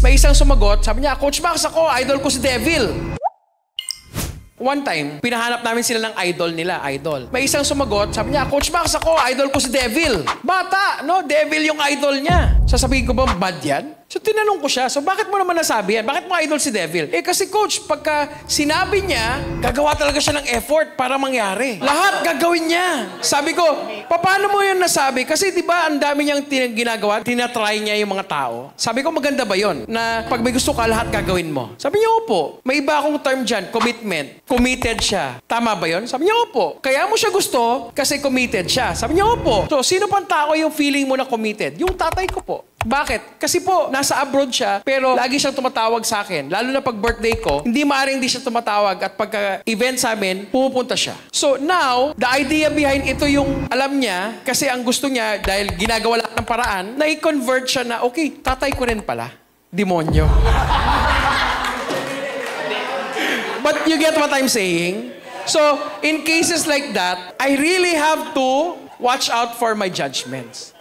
May isang sumagot, sabi niya, Coach Max ako, idol ko si Devil. One time, pinahanap namin sila ng idol nila, idol. May isang sumagot, sabi niya, Coach Max ako, idol ko si Devil. Bata, no? Devil yung idol niya. Sasabihin ko ba, bad yan? So, tinanong ko siya, so bakit mo naman nasabi yan? Bakit mo idol si Devil? Eh, kasi coach, pagka sinabi niya, gagawa talaga siya ng effort para mangyari. Lahat gagawin niya. Sabi ko, paano mo yun nasabi? Kasi di ba ang dami niyang ginagawa, tinatry niya yung mga tao. Sabi ko, maganda ba yun? Na pag may gusto ka, lahat gagawin mo. Sabi niya, opo. May iba akong term dyan, commitment. Committed siya. Tama ba yun? Sabi niya, opo. Kaya mo siya gusto kasi committed siya. Sabi niya, opo. So, sino pang tao yung feeling mo na committed? Yung tatay ko po. Bakit? Kasi po, nasa abroad siya, pero lagi siyang tumatawag sa akin. Lalo na pag birthday ko, hindi maaaring hindi siya tumatawag at pagka event sa amin, pumupunta siya. So now, the idea behind ito yung alam niya, kasi ang gusto niya, dahil ginagawa lahat ng paraan, na i-convert siya na, okay, tatay ko rin pala. Demonyo. But you get what I'm saying? So, in cases like that, I really have to watch out for my judgments.